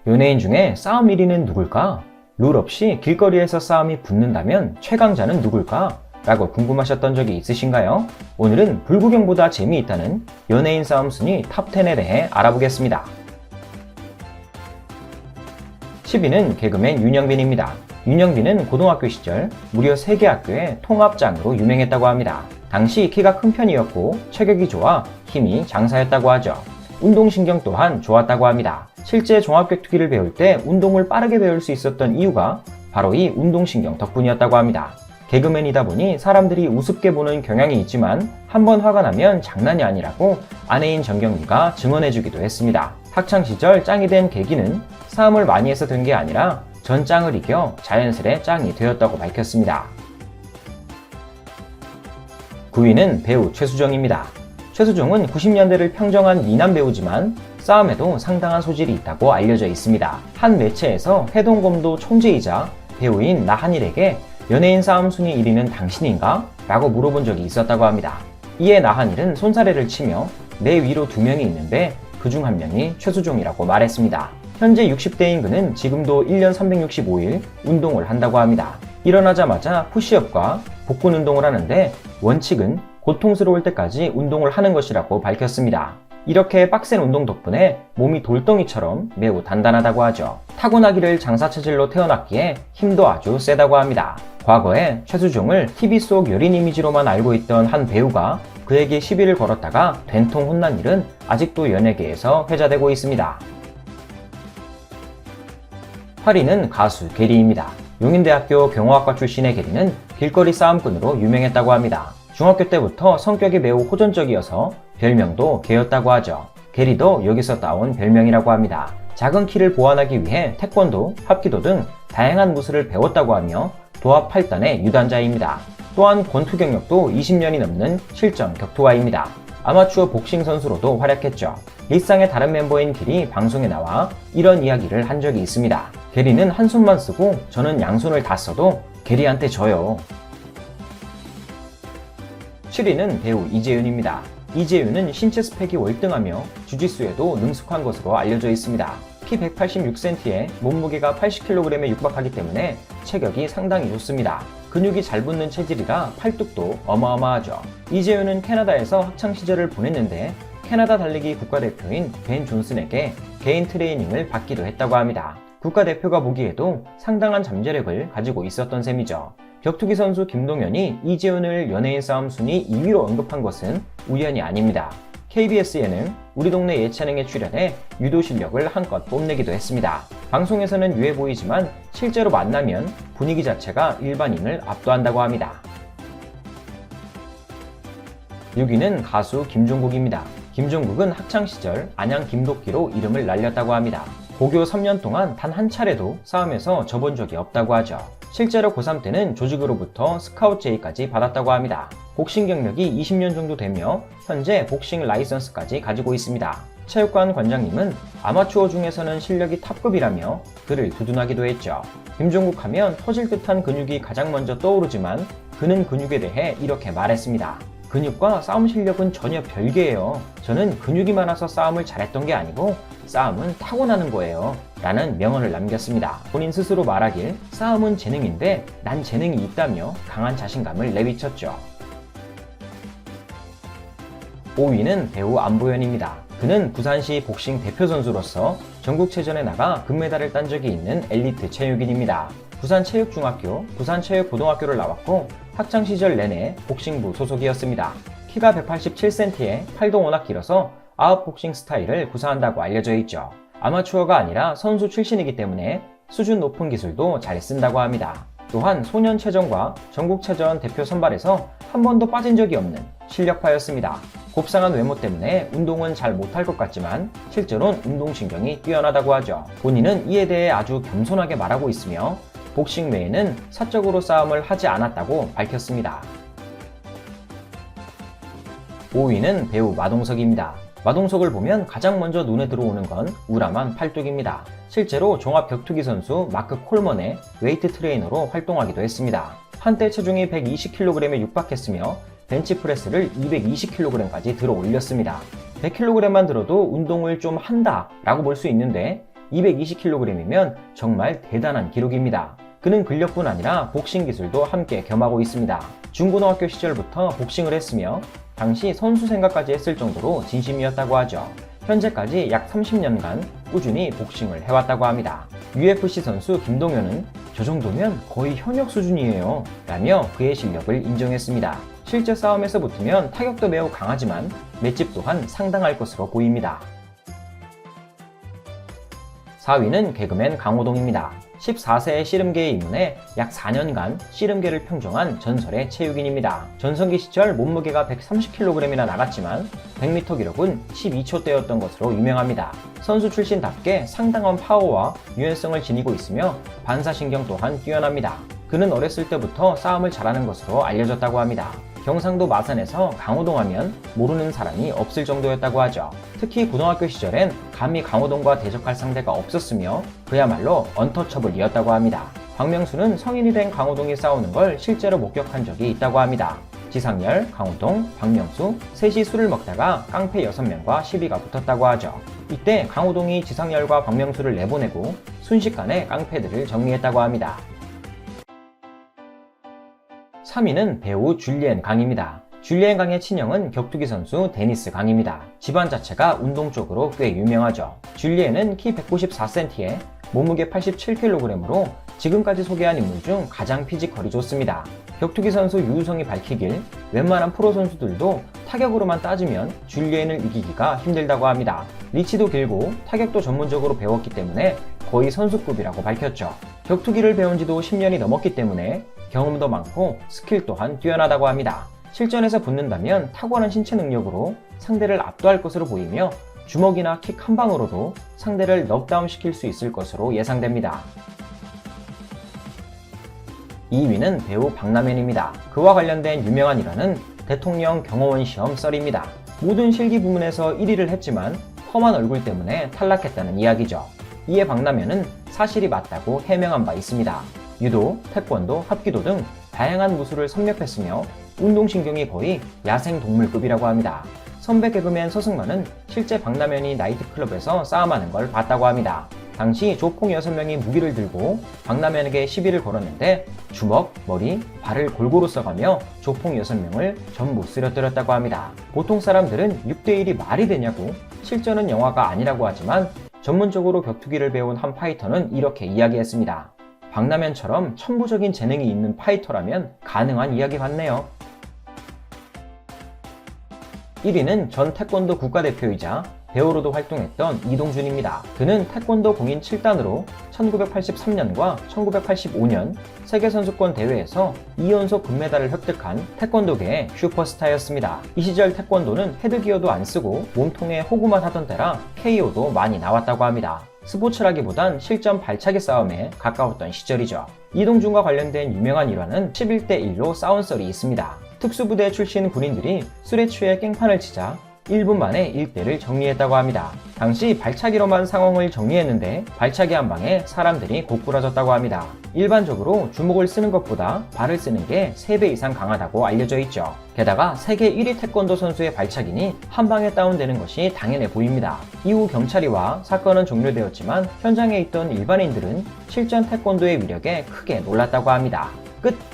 연예인 중에 싸움 1위는 누굴까? 룰 없이 길거리에서 싸움이 붙는다면 최강자는 누굴까? 라고 궁금하셨던 적이 있으신가요? 오늘은 불구경보다 재미있다는 연예인 싸움 순위 탑10에 대해 알아보겠습니다. 10위는 개그맨 윤영빈입니다. 윤영빈은 고등학교 시절 무려 3개 학교의 통합장으로 유명했다고 합니다. 당시 키가 큰 편이었고 체격이 좋아 힘이 장사였다고 하죠. 운동신경 또한 좋았다고 합니다. 실제 종합격투기를 배울 때 운동을 빠르게 배울 수 있었던 이유가 바로 이 운동신경 덕분이었다고 합니다. 개그맨이다 보니 사람들이 우습게 보는 경향이 있지만 한번 화가 나면 장난이 아니라고 아내인 정경미가 증언해주기도 했습니다. 학창시절 짱이 된 계기는 싸움을 많이 해서 된 게 아니라 전 짱을 이겨 자연스레 짱이 되었다고 밝혔습니다. 9위는 배우 최수정입니다. 최수정은 90년대를 평정한 미남 배우지만 싸움에도 상당한 소질이 있다고 알려져 있습니다. 한 매체에서 해동검도 총재이자 배우인 나한일에게 연예인 싸움 순위 1위는 당신인가? 라고 물어본 적이 있었다고 합니다. 이에 나한일은 손사래를 치며 내 위로 2명이 있는데 그중 한 명이 최수종이라고 말했습니다. 현재 60대인 그는 지금도 1년 365일 운동을 한다고 합니다. 일어나자마자 푸시업과 복근 운동을 하는데 원칙은 고통스러울 때까지 운동을 하는 것이라고 밝혔습니다. 이렇게 빡센 운동 덕분에 몸이 돌덩이처럼 매우 단단하다고 하죠. 타고나기를 장사체질로 태어났기에 힘도 아주 세다고 합니다. 과거에 최수종을 TV 속 여린 이미지로만 알고 있던 한 배우가 그에게 시비를 걸었다가 된통 혼난 일은 아직도 연예계에서 회자되고 있습니다. 8위는 가수 게리입니다. 용인대학교 경호학과 출신의 게리는 길거리 싸움꾼으로 유명했다고 합니다. 중학교 때부터 성격이 매우 호전적이어서 별명도 개였다고 하죠. 게리도 여기서 따온 별명이라고 합니다. 작은 키를 보완하기 위해 태권도, 합기도 등 다양한 무술을 배웠다고 하며 도합 8단의 유단자입니다. 또한 권투 경력도 20년이 넘는 실전 격투가입니다. 아마추어 복싱 선수로도 활약했죠. 일상의 다른 멤버인 게리 방송에 나와 이런 이야기를 한 적이 있습니다. 게리는 한 손만 쓰고 저는 양손을 다 써도 게리한테 져요. 7위는 배우 이재윤입니다. 이재윤은 신체 스펙이 월등하며 주짓수에도 능숙한 것으로 알려져 있습니다. 키 186cm에 몸무게가 80kg에 육박하기 때문에 체격이 상당히 좋습니다. 근육이 잘 붙는 체질이라 팔뚝도 어마어마하죠. 이재윤은 캐나다에서 학창시절을 보냈는데 캐나다 달리기 국가대표인 벤 존슨에게 개인 트레이닝을 받기도 했다고 합니다. 국가대표가 보기에도 상당한 잠재력을 가지고 있었던 셈이죠. 격투기 선수 김동현이 이재윤을 연예인 싸움 순위 2위로 언급한 것은 우연이 아닙니다. KBS 예능 우리 동네 예체능에 출연해 유도 실력을 한껏 뽐내기도 했습니다. 방송에서는 유해 보이지만 실제로 만나면 분위기 자체가 일반인을 압도한다고 합니다. 6위는 가수 김종국입니다. 김종국은 학창시절 안양 김도끼로 이름을 날렸다고 합니다. 고교 3년 동안 단 한 차례도 싸움에서 져본 적이 없다고 하죠. 실제로 고3 때는 조직으로부터 스카우트 제의까지 받았다고 합니다. 복싱 경력이 20년 정도 되며 현재 복싱 라이선스까지 가지고 있습니다. 체육관 관장님은 아마추어 중에서는 실력이 탑급이라며 그를 두둔하기도 했죠. 김종국 하면 터질 듯한 근육이 가장 먼저 떠오르지만 그는 근육에 대해 이렇게 말했습니다. 근육과 싸움 실력은 전혀 별개예요. 저는 근육이 많아서 싸움을 잘했던 게 아니고 싸움은 타고나는 거예요. 라는 명언을 남겼습니다. 본인 스스로 말하길 싸움은 재능인데 난 재능이 있다며 강한 자신감을 내비쳤죠. 5위는 배우 안보현입니다. 그는 부산시 복싱 대표 선수로서 전국체전에 나가 금메달을 딴 적이 있는 엘리트 체육인입니다. 부산체육중학교, 부산체육고등학교를 나왔고 학창시절 내내 복싱부 소속이었습니다. 키가 187cm에 팔도 워낙 길어서 아웃복싱 스타일을 구사한다고 알려져 있죠. 아마추어가 아니라 선수 출신이기 때문에 수준 높은 기술도 잘 쓴다고 합니다. 또한 소년체전과 전국체전 대표 선발에서 한 번도 빠진 적이 없는 실력파였습니다. 곱상한 외모 때문에 운동은 잘 못할 것 같지만 실제로는 운동신경이 뛰어나다고 하죠. 본인은 이에 대해 아주 겸손하게 말하고 있으며 복싱 외에는 사적으로 싸움을 하지 않았다고 밝혔습니다. 5위는 배우 마동석입니다. 마동석을 보면 가장 먼저 눈에 들어오는 건 우람한 팔뚝입니다. 실제로 종합격투기 선수 마크 콜먼의 웨이트 트레이너로 활동하기도 했습니다. 한때 체중이 120kg에 육박했으며 벤치프레스를 220kg까지 들어 올렸습니다. 100kg만 들어도 운동을 좀 한다 라고 볼 수 있는데 220kg이면 정말 대단한 기록입니다. 그는 근력뿐 아니라 복싱 기술도 함께 겸하고 있습니다. 중고등학교 시절부터 복싱을 했으며 당시 선수 생각까지 했을 정도로 진심이었다고 하죠. 현재까지 약 30년간 꾸준히 복싱을 해왔다고 합니다. UFC 선수 김동현은 저 정도면 거의 현역 수준이에요 라며 그의 실력을 인정했습니다. 실제 싸움에서 붙으면 타격도 매우 강하지만 맷집 또한 상당할 것으로 보입니다. 4위는 개그맨 강호동입니다. 14세의 씨름계에 입문해 약 4년간 씨름계를 평정한 전설의 체육인입니다. 전성기 시절 몸무게가 130kg이나 나갔지만 100m 기록은 12초대였던 것으로 유명합니다. 선수 출신답게 상당한 파워와 유연성을 지니고 있으며 반사신경 또한 뛰어납니다. 그는 어렸을 때부터 싸움을 잘하는 것으로 알려졌다고 합니다. 경상도 마산에서 강호동 하면 모르는 사람이 없을 정도였다고 하죠. 특히 고등학교 시절엔 감히 강호동과 대적할 상대가 없었으며 그야말로 언터처블이었다고 합니다. 박명수는 성인이 된 강호동이 싸우는 걸 실제로 목격한 적이 있다고 합니다. 지상렬, 강호동, 박명수 셋이 술을 먹다가 깡패 6명과 시비가 붙었다고 하죠. 이때 강호동이 지상렬과 박명수를 내보내고 순식간에 깡패들을 정리했다고 합니다. 3위는 배우 줄리엔 강입니다. 줄리엔 강의 친형은 격투기 선수 데니스 강입니다. 집안 자체가 운동 쪽으로 꽤 유명하죠. 줄리엔은 키 194cm에 몸무게 87kg으로 지금까지 소개한 인물 중 가장 피지컬이 좋습니다. 격투기 선수 유우성이 밝히길 웬만한 프로 선수들도 타격으로만 따지면 줄리엔을 이기기가 힘들다고 합니다. 리치도 길고 타격도 전문적으로 배웠기 때문에 거의 선수급이라고 밝혔죠. 격투기를 배운 지도 10년이 넘었기 때문에 경험도 많고 스킬 또한 뛰어나다고 합니다. 실전에서 붙는다면 탁월한 신체 능력으로 상대를 압도할 것으로 보이며 주먹이나 킥 한 방으로도 상대를 넉다운 시킬 수 있을 것으로 예상됩니다. 2위는 배우 박남현입니다. 그와 관련된 유명한 일화는 대통령 경호원 시험 썰입니다. 모든 실기 부문에서 1위를 했지만 험한 얼굴 때문에 탈락했다는 이야기죠. 이에 박남현은 사실이 맞다고 해명한 바 있습니다. 유도, 태권도, 합기도 등 다양한 무술을 섭렵했으며 운동신경이 거의 야생동물급이라고 합니다. 선배 개그맨 서승만은 실제 박남현이 나이트클럽에서 싸움하는 걸 봤다고 합니다. 당시 조폭 6명이 무기를 들고 박남현에게 시비를 걸었는데 주먹, 머리, 발을 골고루 써가며 조폭 6명을 전부 쓰러뜨렸다고 합니다. 보통 사람들은 6대1이 말이 되냐고 실전은 영화가 아니라고 하지만 전문적으로 격투기를 배운 한 파이터는 이렇게 이야기했습니다. 박남현처럼 천부적인 재능이 있는 파이터라면 가능한 이야기 같네요. 1위는 전 태권도 국가대표이자 배우로도 활동했던 이동준입니다. 그는 태권도 공인 7단으로 1983년과 1985년 세계선수권 대회에서 2연속 금메달을 획득한 태권도계의 슈퍼스타였습니다. 이 시절 태권도는 헤드기어도 안 쓰고 몸통에 호구만 하던 때라 KO도 많이 나왔다고 합니다. 스포츠라기보단 실전 발차기 싸움에 가까웠던 시절이죠. 이동준과 관련된 유명한 일화는 11대1로 싸운 썰이 있습니다. 특수부대 출신 군인들이 술에 취해 깽판을 치자 1분 만에 1대를 정리했다고 합니다. 당시 발차기로만 상황을 정리했는데 발차기 한 방에 사람들이 고꾸라졌다고 합니다. 일반적으로 주먹을 쓰는 것보다 발을 쓰는 게 3배 이상 강하다고 알려져 있죠. 게다가 세계 1위 태권도 선수의 발차기니 한 방에 다운되는 것이 당연해 보입니다. 이후 경찰이 와 사건은 종료되었지만 현장에 있던 일반인들은 실전 태권도의 위력에 크게 놀랐다고 합니다. 끝!